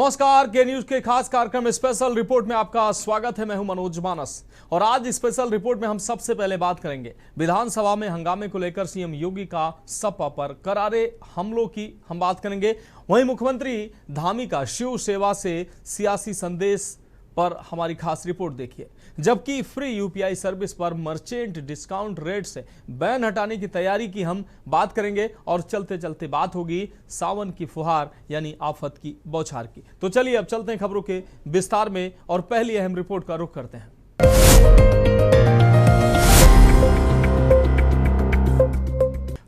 नमस्कार, के न्यूज के खास कार्यक्रम स्पेशल रिपोर्ट में आपका स्वागत है। मैं हूं मनोज मानस और आज स्पेशल रिपोर्ट में हम सबसे पहले बात करेंगे विधानसभा में हंगामे को लेकर सीएम योगी का सपा पर करारे हमलों की हम बात करेंगे। वहीं मुख्यमंत्री धामी का शिव सेवा से सियासी संदेश पर हमारी खास रिपोर्ट देखिए। जबकि फ्री यूपीआई सर्विस पर मर्चेंट डिस्काउंट रेट से बैन हटाने की तैयारी की हम बात करेंगे और चलते चलते बात होगी सावन की फुहार यानी आफत की बौछार की। तो चलिए अब चलते हैं खबरों के विस्तार में और पहली अहम रिपोर्ट का रुख करते हैं।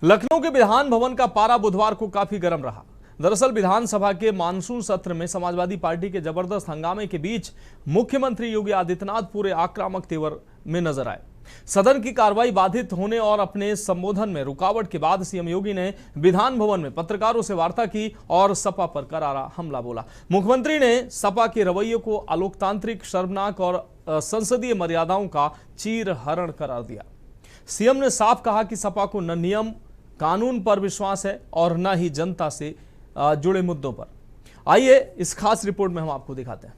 लखनऊ के विधान भवन का पारा बुधवार को काफी गर्म रहा। दरअसल विधानसभा के मानसून सत्र में समाजवादी पार्टी के जबरदस्त हंगामे के बीच मुख्यमंत्री योगी आदित्यनाथ पूरे आक्रामक तेवर में नजर आए। सदन की कार्रवाई बाधित होने और अपने संबोधन में रुकावट के बाद सीएम योगी ने विधान भवन में पत्रकारों से वार्ता की और सपा पर करारा हमला बोला। मुख्यमंत्री ने सपा के रवैये को अलोकतांत्रिक, शर्मनाक और संसदीय मर्यादाओं का चीरहरण करार दिया। सीएम ने साफ कहा कि सपा को न नियम कानून पर विश्वास है और न ही जनता से जुड़े मुद्दों पर। आइए इस खास रिपोर्ट में हम आपको दिखाते हैं।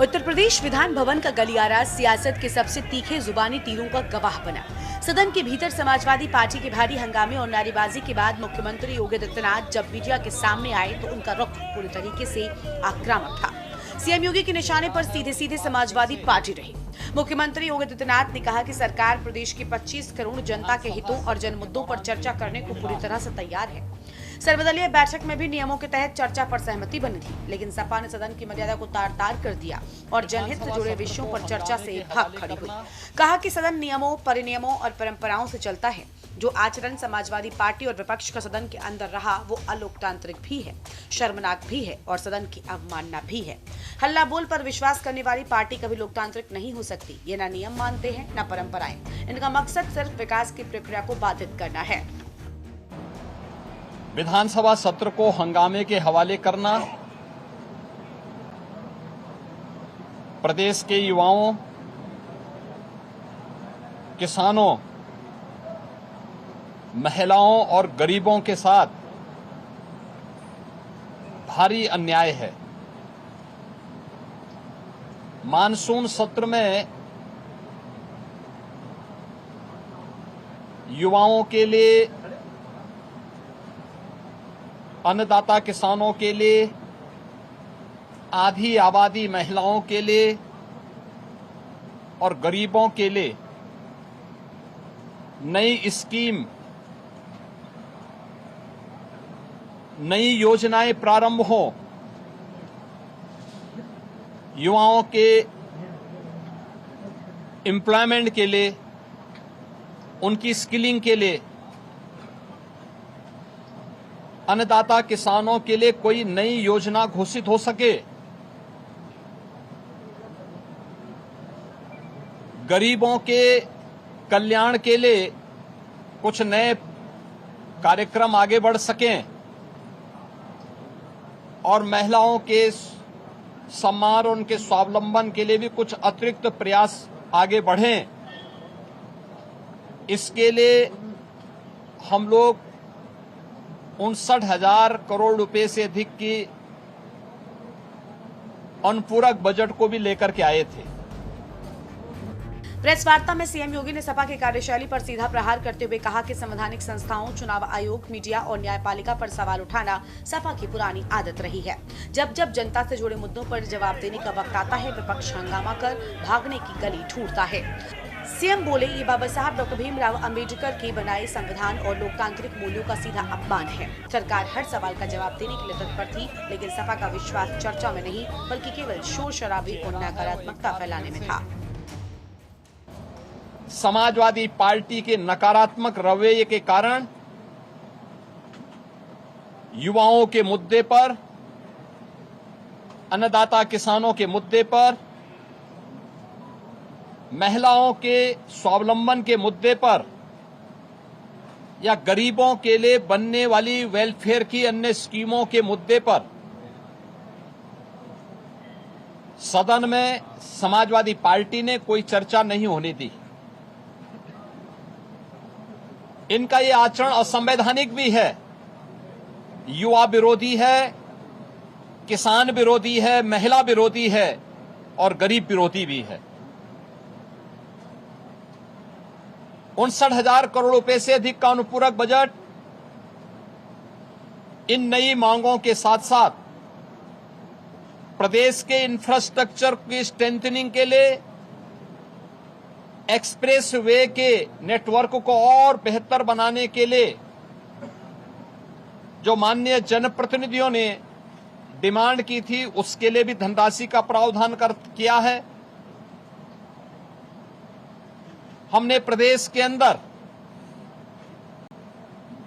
उत्तर प्रदेश विधान भवन का गलियारा सियासत के सबसे तीखे जुबानी तीरों का गवाह बना। सदन के भीतर समाजवादी पार्टी के भारी हंगामे और नारेबाजी के बाद मुख्यमंत्री योगी आदित्यनाथ जब मीडिया के सामने आए तो उनका रुख पूरी तरीके से आक्रामक था। सीएम योगी के निशाने पर सीधे सीधे समाजवादी पार्टी रही। मुख्यमंत्री योगी आदित्यनाथ ने कहा कि सरकार प्रदेश के 25 करोड़ जनता के हितों और जन मुद्दों पर चर्चा करने को पूरी तरह से तैयार है। सर्वदलीय बैठक में भी नियमों के तहत चर्चा पर सहमति बनी थी, लेकिन सपा ने सदन की मर्यादा को तार-तार कर दिया और जनहित से जुड़े विषयों पर चर्चा से भाग खड़ी हुई। कहा कि सदन नियमों, परिनियमों और परंपराओं से चलता है। जो आचरण समाजवादी पार्टी और विपक्ष का सदन के अंदर रहा वो अलोकतांत्रिक भी है, शर्मनाक भी है और सदन की अवमानना भी है। हल्ला बोल पर विश्वास करने वाली पार्टी कभी लोकतांत्रिक नहीं हो सकती। ये ना नियम मानते हैं न परंपराएं। इनका मकसद सिर्फ विकास की प्रक्रिया को बाधित करना है। विधानसभा सत्र को हंगामे के हवाले करना प्रदेश के युवाओं, किसानों, महिलाओं और गरीबों के साथ भारी अन्याय है। मानसून सत्र में युवाओं के लिए, अन्नदाता किसानों के लिए, आधी आबादी महिलाओं के लिए और गरीबों के लिए नई स्कीम, नई योजनाएं प्रारंभ हो, युवाओं के एम्प्लॉयमेंट के लिए, उनकी स्किलिंग के लिए, अन्नदाता किसानों के लिए कोई नई योजना घोषित हो सके, गरीबों के कल्याण के लिए कुछ नए कार्यक्रम आगे बढ़ सकें और महिलाओं के सम्मान और उनके स्वावलंबन के लिए भी कुछ अतिरिक्त प्रयास आगे बढ़ें। इसके लिए हम लोग 59,000 करोड़ रुपए से अधिक की अनुपूरक बजट को भी लेकर के आए थे। प्रेस वार्ता में सीएम योगी ने सपा की कार्यशैली पर सीधा प्रहार करते हुए कहा कि संवैधानिक संस्थाओं, चुनाव आयोग, मीडिया और न्यायपालिका पर सवाल उठाना सपा की पुरानी आदत रही है। जब जब जनता से जुड़े मुद्दों पर जवाब देने का वक्त आता है, विपक्ष हंगामा कर भागने की गली ढूंढता है। सीएम बोले, ये बाबा साहब डॉक्टर भीमराव अंबेडकर के बनाए संविधान और लोकतांत्रिक मूल्यों का सीधा अपमान है। सरकार हर सवाल का जवाब देने के लिए तत्पर थी, लेकिन सपा का विश्वास चर्चा में नहीं बल्कि केवल शोर शराबी और नकारात्मकता फैलाने में था। समाजवादी पार्टी के नकारात्मक रवैये के कारण युवाओं के मुद्दे पर, अन्नदाता किसानों के मुद्दे पर, महिलाओं के स्वावलंबन के मुद्दे पर या गरीबों के लिए बनने वाली वेलफेयर की अन्य स्कीमों के मुद्दे पर सदन में समाजवादी पार्टी ने कोई चर्चा नहीं होने दी। इनका ये आचरण असंवैधानिक भी है, युवा विरोधी है, किसान विरोधी है, महिला विरोधी है और गरीब विरोधी भी है। 59,000 करोड़ रुपए से अधिक का अनुपूरक बजट इन नई मांगों के साथ साथ प्रदेश के इंफ्रास्ट्रक्चर की स्ट्रेंथनिंग के लिए एक्सप्रेस वे के नेटवर्क को और बेहतर बनाने के लिए जो माननीय जनप्रतिनिधियों ने डिमांड की थी, उसके लिए भी धनराशि का प्रावधान किया है। हमने प्रदेश के अंदर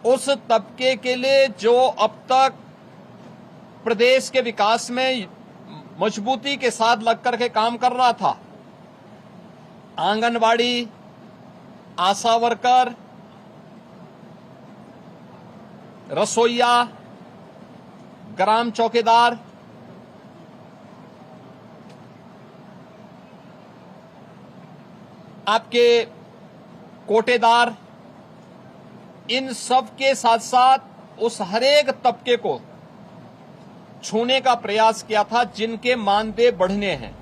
उस तबके के लिए जो अब तक प्रदेश के विकास में मजबूती के साथ लगकर के काम कर रहा था, आंगनवाड़ी, आशा वर्कर, रसोइया, ग्राम चौकीदार, आपके कोटेदार, इन सब के साथ साथ उस हरेक तबके को छूने का प्रयास किया था जिनके मानदेय बढ़ने हैं।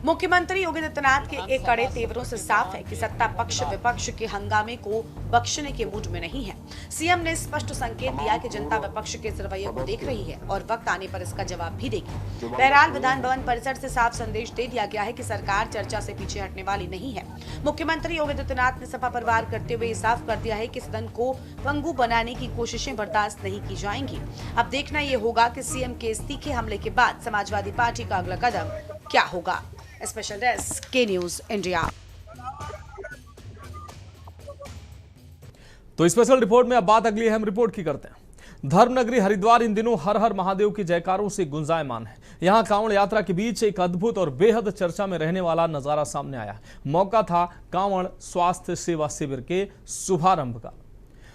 मुख्यमंत्री योगी आदित्यनाथ के एक कड़े तेवरों से साफ है कि सत्ता पक्ष विपक्ष के हंगामे को बख्शने के मूड में नहीं है। सीएम ने स्पष्ट संकेत दिया कि जनता विपक्ष के इस रवैये को देख रही है और वक्त आने पर इसका जवाब भी देगी। बहरहाल विधान भवन परिसर से साफ संदेश दे दिया गया है कि सरकार चर्चा से पीछे हटने वाली नहीं है। मुख्यमंत्री योगी आदित्यनाथ ने सपा पर वार करते हुए साफ कर दिया है कि सदन को पंगु बनाने की कोशिशें बर्दाश्त नहीं की जाएंगी। अब देखना ये होगा कि सीएम के इस तीखे हमले के बाद समाजवादी पार्टी का अगला कदम क्या होगा। स्पेशल डेस्क के न्यूज इंडिया। तो स्पेशल रिपोर्ट में अब बात अगली अहम रिपोर्ट की करते हैं। धर्मनगरी हरिद्वार इन दिनों हर हर महादेव की जयकारों से गुंजायमान है। यहां कांवड़ यात्रा के बीच एक अद्भुत और बेहद चर्चा में रहने वाला नजारा सामने आया। मौका था कांवड़ स्वास्थ्य सेवा शिविर के शुभारंभ का,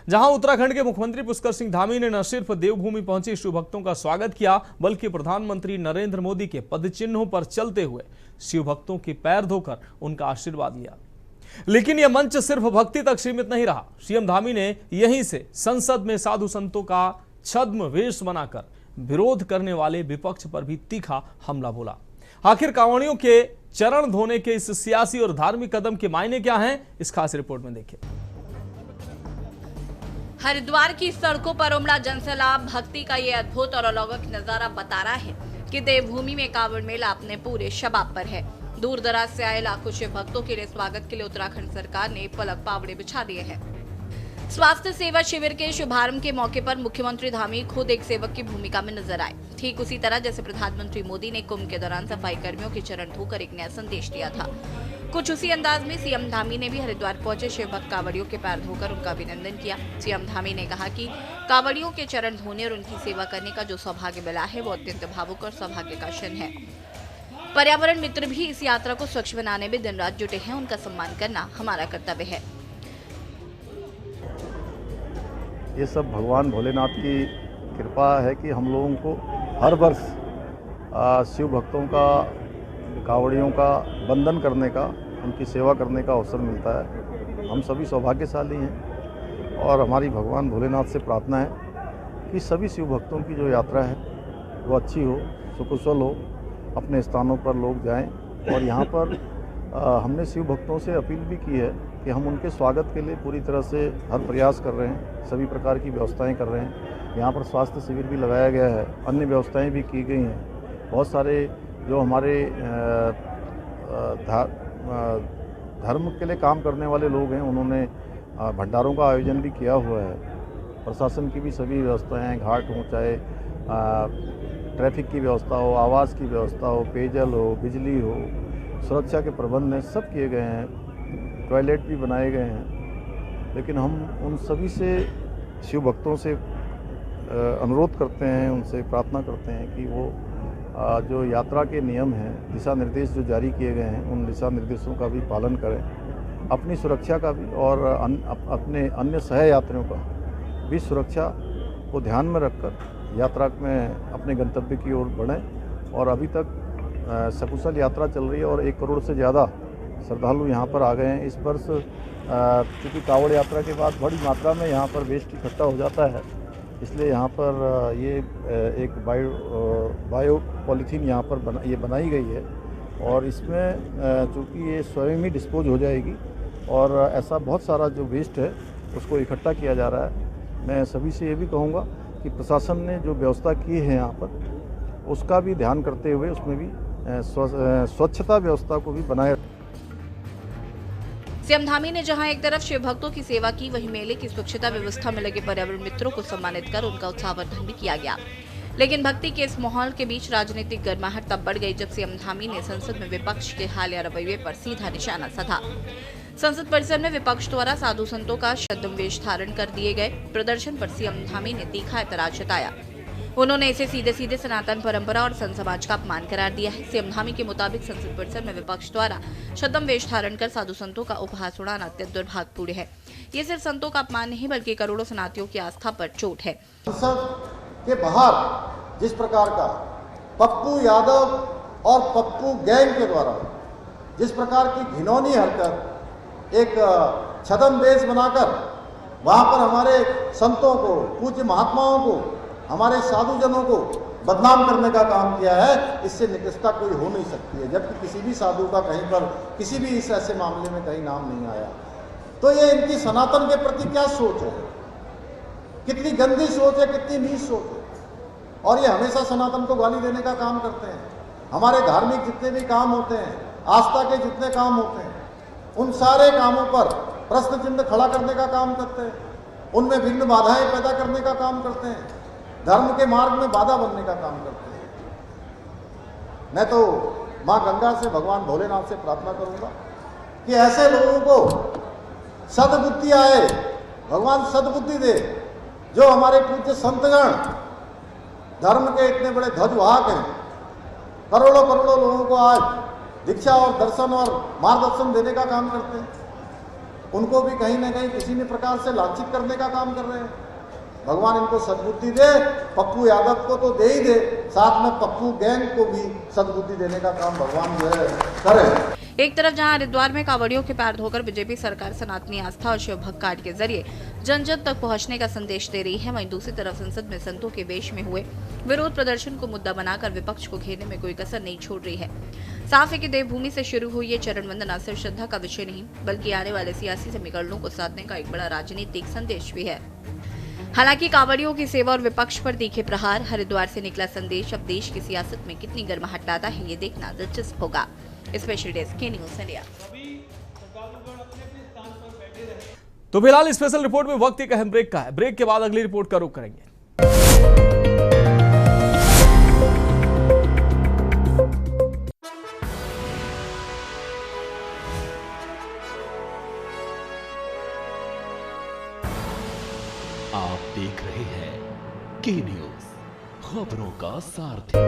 जहां उत्तराखंड के मुख्यमंत्री पुष्कर सिंह धामी ने न सिर्फ देवभूमि पहुंचे शिव भक्तों का स्वागत किया, बल्कि प्रधानमंत्री नरेंद्र मोदी के पदचिन्हों पर चलते हुए शिव भक्तों के पैर धोकर उनका आशीर्वाद लिया। लेकिन यह मंच सिर्फ भक्ति तक सीमित नहीं रहा। सीएम धामी ने यहीं से संसद में साधु संतों का छद्म वेश बनाकर विरोध करने वाले विपक्ष पर भी तीखा हमला बोला। आखिर कांवड़ियों के चरण धोने के इस सियासी और धार्मिक कदम के मायने क्या हैं, इस खास रिपोर्ट में देखिए। हरिद्वार की सड़कों पर उमड़ा जनसैलाब भक्ति का ये अद्भुत और अलौकिक नजारा बता रहा है कि देवभूमि में कांवड़ मेला अपने पूरे शबाब पर है। दूर दराज से आए लाखों शिव भक्तों के लिए स्वागत के लिए उत्तराखंड सरकार ने पलक पावड़े बिछा दिए हैं। स्वास्थ्य सेवा शिविर के शुभारंभ के मौके पर मुख्यमंत्री धामी खुद एक सेवक की भूमिका में नजर आए, ठीक उसी तरह जैसे प्रधानमंत्री मोदी ने कुंभ के दौरान सफाई कर्मियों के चरण धोकर एक नया संदेश दिया था। कुछ उसी अंदाज में सीएम धामी ने भी हरिद्वार पहुंचे शिव भक्त कांवड़ियों के पैर धोकर उनका अभिनंदन किया। सीएम धामी ने कहा कि कांवड़ियों के चरण धोने और उनकी सेवा करने का जो सौभाग्य मिला है वो अत्यंत भावुक और सौभाग्य का क्षण है। पर्यावरण मित्र भी इस यात्रा को स्वच्छ बनाने में दिन रात जुटे हैं, उनका सम्मान करना हमारा कर्तव्य है। ये सब भगवान भोलेनाथ की कृपा है कि हम लोगों को हर वर्ष शिव भक्तों का, कांवड़ियों का वंदन करने का, उनकी सेवा करने का अवसर मिलता है। हम सभी सौभाग्यशाली हैं और हमारी भगवान भोलेनाथ से प्रार्थना है कि सभी शिव भक्तों की जो यात्रा है वो अच्छी हो, सुकुशल हो, अपने स्थानों पर लोग जाएं। और यहाँ पर हमने शिव भक्तों से अपील भी की है कि हम उनके स्वागत के लिए पूरी तरह से हर प्रयास कर रहे हैं, सभी प्रकार की व्यवस्थाएं कर रहे हैं। यहाँ पर स्वास्थ्य शिविर भी लगाया गया है, अन्य व्यवस्थाएं भी की गई हैं। बहुत सारे जो हमारे धर्म के लिए काम करने वाले लोग हैं, उन्होंने भंडारों का आयोजन भी किया हुआ है। प्रशासन की भी सभी व्यवस्थाएं, घाट हो, चाहे ट्रैफिक की व्यवस्था हो, आवास की व्यवस्था हो, पेयजल हो, बिजली हो, सुरक्षा के प्रबंध हैं, सब किए गए हैं। टॉयलेट भी बनाए गए हैं। लेकिन हम उन सभी से शिव भक्तों से अनुरोध करते हैं, उनसे प्रार्थना करते हैं कि वो जो यात्रा के नियम हैं, दिशा निर्देश जो जारी किए गए हैं, उन दिशा निर्देशों का भी पालन करें। अपनी सुरक्षा का भी और अपने अन्य सहयात्रियों का भी सुरक्षा को ध्यान में रखकर यात्रा में अपने गंतव्य की ओर बढ़ें। और अभी तक सकुशल यात्रा चल रही है और 1 करोड़ से ज़्यादा श्रद्धालु यहाँ पर आ गए हैं। इस वर्ष चूँकि कांवड़ यात्रा के बाद बड़ी मात्रा में यहाँ पर वेस्ट इकट्ठा हो जाता है, इसलिए यहाँ पर ये एक बायो पॉलीथीन यहाँ पर ये बनाई गई है और इसमें चूँकि ये स्वयं ही डिस्पोज हो जाएगी और ऐसा बहुत सारा जो वेस्ट है उसको इकट्ठा किया जा रहा है। मैं सभी से ये भी कहूँगा कि प्रशासन ने जो व्यवस्था की है यहाँ पर उसका भी ध्यान करते हुए उसमें भी स्वच्छता व्यवस्था को भी बनाए। सीएम धामी ने जहां एक तरफ शिव भक्तों की सेवा की, वहीं मेले की स्वच्छता व्यवस्था में लगे पर्यावरण मित्रों को सम्मानित कर उनका उत्साहवर्धन भी किया गया। लेकिन भक्ति के इस माहौल के बीच राजनीतिक गर्माहट तब बढ़ गई जब सीएम धामी ने संसद में विपक्ष के हालिया रवैये पर सीधा निशाना साधा। संसद परिसर में विपक्ष द्वारा साधु संतों का छद्मवेश धारण कर दिए गए प्रदर्शन पर सीएम धामी ने तीखा ऐतराज जताया। उन्होंने इसे सीधे सीधे सनातन परंपरा और संत समाज का अपमान करार दिया है। सीएम धामी के मुताबिक संसद परिसर में विपक्ष द्वारा छद्मवेश धारण कर साधु संतों का उपहास उड़ाना अत्यंत दुर्भाग्यपूर्ण है। ये सिर्फ संतों का अपमान नहीं बल्कि करोड़ों सनातनियों की आस्था पर चोट है। संसद के बाहर जिस प्रकार का पप्पू यादव और पप्पू गैंग के द्वारा जिस प्रकार की घिनौनी हरकत एक छद्मवेश बनाकर वहाँ पर हमारे संतों को, पूज्य महात्माओं को, हमारे साधुजनों को बदनाम करने का काम किया है, इससे निकृष्टता कोई हो नहीं सकती है। जबकि किसी भी साधु का कहीं पर किसी भी इस ऐसे मामले में कहीं नाम नहीं आया। तो ये इनकी सनातन के प्रति क्या सोच है, कितनी गंदी सोच है, कितनी नीच सोच है। और ये हमेशा सनातन को गाली देने का काम करते हैं। हमारे धार्मिक जितने भी काम होते हैं, आस्था के जितने काम होते हैं, उन सारे कामों पर प्रश्न चिन्ह खड़ा करने का काम करते हैं, उनमें विघ्न बाधाएं पैदा करने का काम करते हैं, धर्म के मार्ग में बाधा बनने का काम करते हैं। मैं तो माँ गंगा से, भगवान भोलेनाथ से प्रार्थना करूंगा कि ऐसे लोगों को सद्बुद्धि आए, भगवान सद्बुद्धि दे। जो हमारे पूज्य संतगण धर्म के इतने बड़े ध्वजवाहक हैं, करोड़ों करोड़ों लोगों को आज दीक्षा और दर्शन और मार्गदर्शन देने का काम करते हैं, उनको भी कहीं ना कहीं किसी न प्रकार से लांछित करने का काम कर रहे हैं। भगवान इनको सद्बुद्धि दे, पप्पू यादव को तो दे ही दे, साथ में पप्पू गैंग को भी सद्बुद्धि देने का काम भगवान जो है करे। एक तरफ जहां हरिद्वार में कांवड़ियों के पैर धोकर बीजेपी सरकार सनातनी आस्था और शिव भक्त कार्ड के जरिए जन जन तक पहुंचने का संदेश दे रही है, वहीं दूसरी तरफ संसद में संतों के वेश में हुए विरोध प्रदर्शन को मुद्दा बनाकर विपक्ष को घेरने में कोई कसर नहीं छोड़ रही है। साफ है कि देवभूमि से शुरू हुई ये चरण वंदना सिर्फ श्रद्धा का विषय नहीं बल्कि आने वाले सियासी समीकरणों को साधने का एक बड़ा राजनीतिक संदेश भी है। हालांकि कांवड़ियों की सेवा और विपक्ष पर तीखे प्रहार, हरिद्वार से निकला संदेश अब देश की सियासत में कितनी गर्माहट लाता है, ये देखना दिलचस्प होगा। स्पेशल डेस्क के न्यूज़ इंडिया। तो फिलहाल स्पेशल रिपोर्ट में वक्त एक अहम ब्रेक का है। ब्रेक के बाद अगली रिपोर्ट का रुख करेंगे। आप देख रहे हैं के न्यूज़, खबरों का सारथी।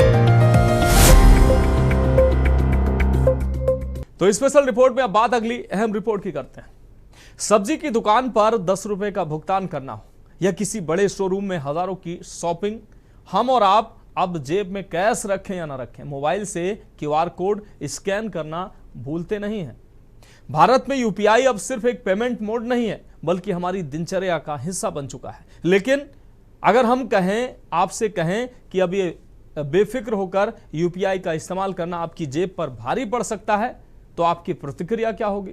तो स्पेशल रिपोर्ट में अब बात अगली अहम रिपोर्ट की करते हैं। सब्जी की दुकान पर 10 रुपए का भुगतान करना हो या किसी बड़े शोरूम में हजारों की शॉपिंग, हम और आप अब जेब में कैश रखें या ना रखें, मोबाइल से QR कोड स्कैन करना भूलते नहीं हैं। भारत में यूपीआई अब सिर्फ एक पेमेंट मोड नहीं है बल्कि हमारी दिनचर्या का हिस्सा बन चुका है। लेकिन अगर हम आपसे कहें कि अब ये बेफिक्र होकर यूपीआई का इस्तेमाल करना आपकी जेब पर भारी पड़ सकता है, तो आपकी प्रतिक्रिया क्या होगी?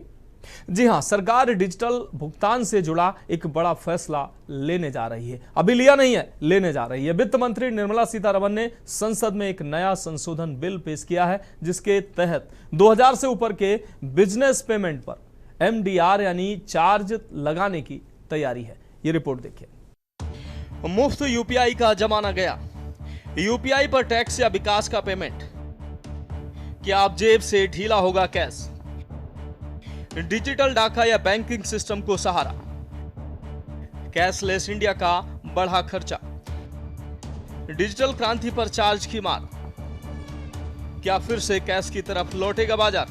जी हां, सरकार डिजिटल भुगतान से जुड़ा एक बड़ा फैसला लेने जा रही है। अभी लिया नहीं है, लेने जा रही है। वित्त मंत्री निर्मला सीतारमण ने संसद में एक नया संशोधन बिल पेश किया है जिसके तहत 2000 से ऊपर के बिजनेस पेमेंट पर MDR यानी चार्ज लगाने की तैयारी है। ये रिपोर्ट देखिए। मुफ्त यूपीआई का जमाना गया। यूपीआई पर टैक्स या विकास का पेमेंट, क्या आप जेब से ढीला होगा कैश? डिजिटल डाका या बैंकिंग सिस्टम को सहारा, कैशलेस इंडिया का बढ़ा खर्चा, डिजिटल क्रांति पर चार्ज की मार, क्या फिर से कैश की तरफ लौटेगा बाजार?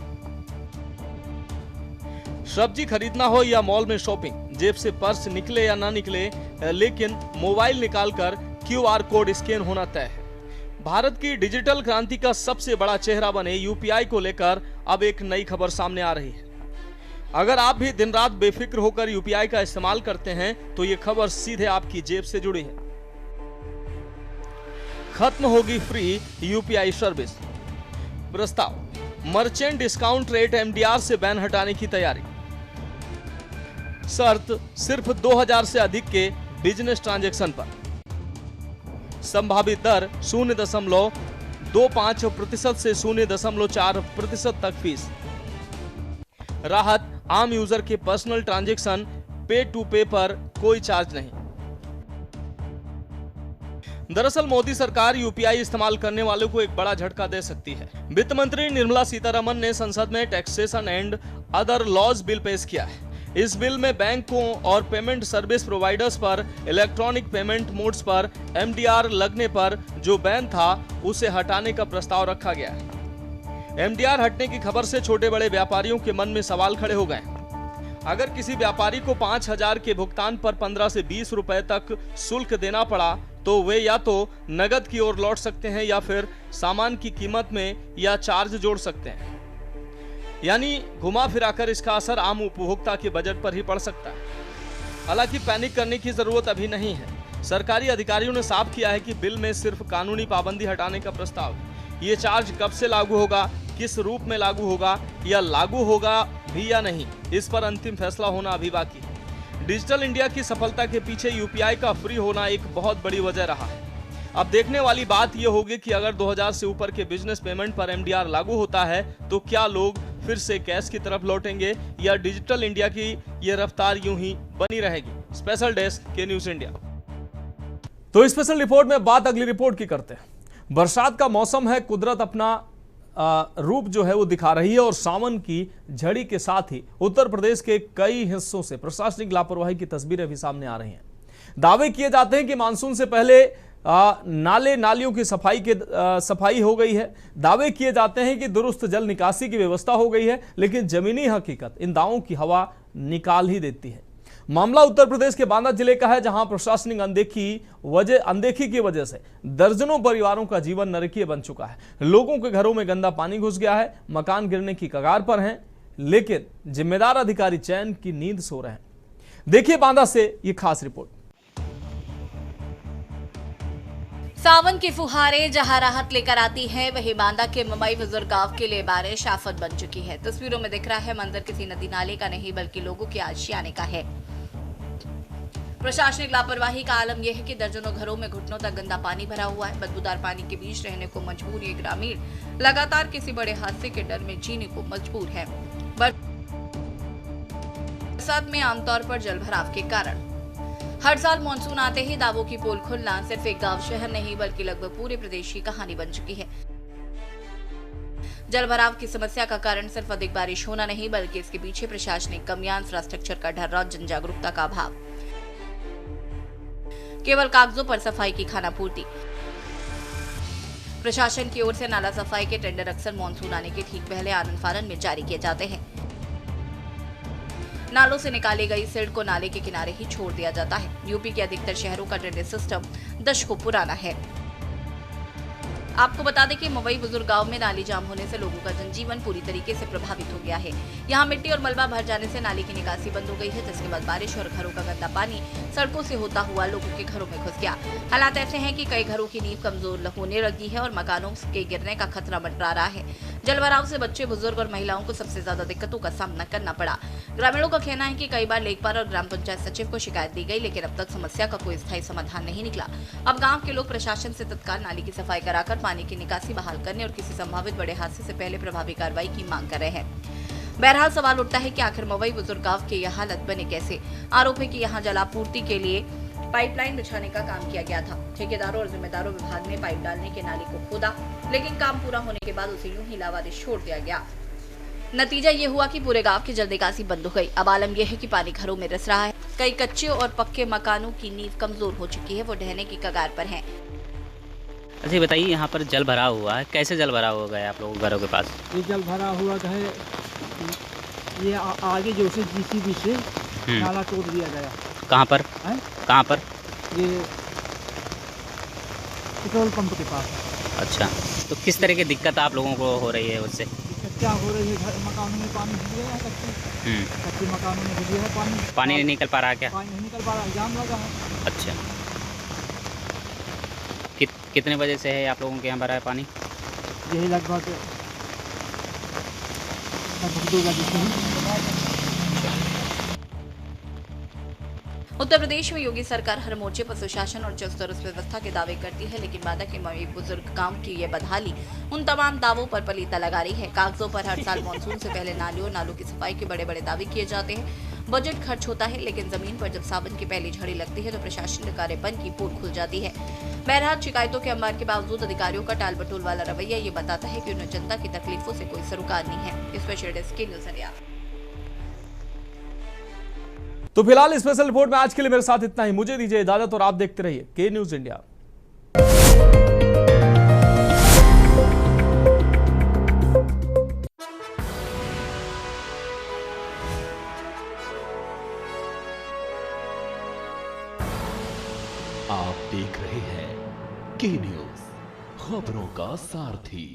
सब्जी खरीदना हो या मॉल में शॉपिंग, जेब से पर्स निकले या ना निकले, लेकिन मोबाइल निकालकर QR कोड स्कैन होना तय है। भारत की डिजिटल क्रांति का सबसे बड़ा चेहरा बने यूपीआई को लेकर अब एक नई खबर सामने आ रही है। अगर आप भी दिन रात बेफिक्र होकर यूपीआई का इस्तेमाल करते हैं तो ये खबर सीधे आपकी जेब से जुड़ी है। खत्म होगी फ्री यूपीआई सर्विस। प्रस्ताव, मर्चेंट डिस्काउंट रेट एमडीआर से बैन हटाने की तैयारी। शर्त, सिर्फ 2000 से अधिक के बिजनेस ट्रांजैक्शन पर। संभावित दर 0.25% से 0.4% तक फीस। राहत, आम यूजर के पर्सनल ट्रांजैक्शन पे टू पे पर कोई चार्ज नहीं। दरअसल मोदी सरकार यूपीआई इस्तेमाल करने वालों को एक बड़ा झटका दे सकती है। वित्त मंत्री निर्मला सीतारमण ने संसद में taxation and other laws bill पेश किया है। इस बिल में बैंकों और पेमेंट सर्विस प्रोवाइडर्स पर इलेक्ट्रॉनिक पेमेंट मोड्स पर एमडीआर लगने पर जो बैन था उसे हटाने का प्रस्ताव रखा गया है। एमडीआर हटने की खबर से छोटे बड़े व्यापारियों के मन में सवाल खड़े हो गए। अगर किसी व्यापारी को 5000 के भुगतान पर 15 से 20 रुपए तक शुल्क देना पड़ा तो वे या तो नगद की ओर लौट सकते हैं या फिर सामान की कीमत में या चार्ज जोड़ सकते हैं। यानी घुमा फिराकर इसका असर आम उपभोक्ता के बजट पर ही पड़ सकता है। हालांकि पैनिक करने की जरूरत अभी नहीं है। सरकारी अधिकारियों ने साफ किया है कि बिल में सिर्फ कानूनी पाबंदी हटाने का प्रस्ताव है। ये चार्ज कब से लागू होगा, किस रूप में लागू होगा या लागू होगा भी या नहीं, इस पर अंतिम फैसला होना अभी बाकी है। डिजिटल इंडिया की सफलता के पीछे यूपीआई का फ्री होना एक बहुत बड़ी वजह रहा है। अब देखने वाली बात यह होगी कि अगर 2000 से ऊपर के बिजनेस पेमेंट पर एमडीआर लागू होता है तो क्या लोग फिर से कैश की तरफ लौटेंगे या डिजिटल इंडिया की ये रफ्तार यूं ही बनी रहेगी। स्पेशल डेस्क के न्यूज इंडिया। तो स्पेशल रिपोर्ट में बात अगली रिपोर्ट की करते हैं। बरसात का मौसम है, कुदरत अपना रूप जो है वो दिखा रही है और सावन की झड़ी के साथ ही उत्तर प्रदेश के कई हिस्सों से प्रशासनिक लापरवाही की तस्वीरें भी सामने आ रही हैं। दावे किए जाते हैं कि मानसून से पहले नाले नालियों की सफाई हो गई है। दावे किए जाते हैं कि दुरुस्त जल निकासी की व्यवस्था हो गई है, लेकिन जमीनी हकीकत इन दावों की हवा निकाल ही देती है। मामला उत्तर प्रदेश के बांदा जिले का है, जहां प्रशासनिक अनदेखी की वजह से दर्जनों परिवारों का जीवन नरकीय बन चुका है। लोगों के घरों में गंदा पानी घुस गया है, मकान गिरने की कगार पर हैं, लेकिन जिम्मेदार अधिकारी चैन की नींद सो रहे हैं। देखिए बांदा से ये खास रिपोर्ट। सावन की फुहारें जहां राहत लेकर आती है, वहीं बांदा के मुंबई बुजुर्ग गांव के लिए बारिश आफत बन चुकी है। तस्वीरों में दिख रहा है मंदिर किसी नदी नाले का नहीं बल्कि लोगों के आशियाने का है। प्रशासनिक लापरवाही का आलम यह है कि दर्जनों घरों में घुटनों तक गंदा पानी भरा हुआ है। बदबूदार पानी के बीच रहने को मजबूर ये ग्रामीण लगातार किसी बड़े हादसे के डर में जीने को मजबूर है। बरसात में आमतौर पर जलभराव के कारण हर साल मानसून आते ही दावों की पोल खुलना सिर्फ एक गांव शहर नहीं बल्कि लगभग पूरे प्रदेश की कहानी बन चुकी है। जलभराव की समस्या का कारण सिर्फ अधिक बारिश होना नहीं बल्कि इसके पीछे प्रशासनिक कमियां, इंफ्रास्ट्रक्चर का ढर्रा और जन जागरूकता का अभाव। केवल कागजों पर सफाई की खानापूर्ति। प्रशासन की ओर से नाला सफाई के टेंडर अक्सर मानसून आने के ठीक पहले आनन फानन में जारी किए जाते हैं। नालों से निकाली गई सिल्ट को नाले के किनारे ही छोड़ दिया जाता है। यूपी के अधिकतर शहरों का ड्रेनेज सिस्टम दशकों पुराना है। आपको बता दें कि मुंबई बुजुर्ग गांव में नाली जाम होने से लोगों का जनजीवन पूरी तरीके से प्रभावित हो गया है। यहाँ मिट्टी और मलबा भर जाने से नाली की निकासी बंद हो गई है, जिसके बाद बारिश और घरों का गंदा पानी सड़कों से होता हुआ लोगों के घरों में घुस गया। हालात ऐसे हैं कि कई घरों की नींव कमजोर होने लगी है और मकानों के गिरने का खतरा मंडरा रहा है। जलभराव से बच्चे, बुजुर्ग और महिलाओं को सबसे ज्यादा दिक्कतों का सामना करना पड़ा। ग्रामीणों का कहना है कि कई बार लेखपाल और ग्राम पंचायत सचिव को शिकायत दी गई, लेकिन अब तक समस्या का कोई स्थायी समाधान नहीं निकला। अब गाँव के लोग प्रशासन से तत्काल नाली की सफाई कराकर पानी की निकासी बहाल करने और किसी संभावित बड़े हादसे से पहले प्रभावी कार्रवाई की मांग कर रहे हैं। बहरहाल सवाल उठता है कि आखिर मुंबई बुजुर्ग गांव के यह हालत बने कैसे। आरोप है कि यहाँ जलापूर्ति के लिए पाइपलाइन बिछाने का काम किया गया था। ठेकेदारों और जिम्मेदारों विभाग ने पाइप डालने के नाले को खोदा, लेकिन काम पूरा होने के बाद उसे यूं ही लावारिस छोड़ दिया गया। नतीजा ये हुआ कि पूरे गांव की जल निकासी बंद हो गई। अब आलम यह है कि पानी घरों में रिस रहा है। कई कच्चे और पक्के मकानों की नींव कमजोर हो चुकी है, वो ढहने की कगार पर है। अच्छा बताइए, यहाँ पर जल भरा हुआ है, कैसे जल भरा हो गया आप लोगों के घरों के पास? ये जल भरा हुआ है, ये आगे जो से जीसीबी से नाला तोड़ दिया गया। कहाँ पर? कहाँ पर? ये पेट्रोल पंप के पास। अच्छा, तो किस तरह की दिक्कत आप लोगों को हो रही है उससे? क्या हो रही है, घर मकानों में पानी घुस गया है, कच्चे मकानों में घुस गया है पानी नहीं निकल पा रहा? क्या पानी नहीं निकल पा रहा, जाम लगा है। अच्छा, कितने बजे से है आप लोगों के यहाँ भरा है पानी? यही लगभग 2 बजे से ही। उत्तर प्रदेश में योगी सरकार हर मोर्चे पर सुशासन और चुस्त दुरुस्त व्यवस्था के दावे करती है, लेकिन वादा के मई बुजुर्ग गांव की ये बदहाली उन तमाम दावों पर पलीता लगा रही है। कागजों पर हर साल मानसून से पहले नालों की सफाई के बड़े बड़े दावे किए जाते हैं, बजट खर्च होता है, लेकिन जमीन पर जब सावन की पहली झड़ी लगती है तो प्रशासनिक कार्यपन की पोल खुल जाती है। बहरहाल शिकायतों के अंबार के बावजूद अधिकारियों का टाल बटोल वाला रवैया ये बताता है कि उन्हें जनता की तकलीफों से कोई सरोकार नहीं है। स्पेशल डेस्क के न्यूज़ इंडिया। तो फिलहाल स्पेशल रिपोर्ट में आज के लिए मेरे साथ इतना ही। मुझे दीजिए इजाजत और आप देखते रहिए के न्यूज़ इंडिया। आप देख रहे हैं के न्यूज़, खबरों का सारथी।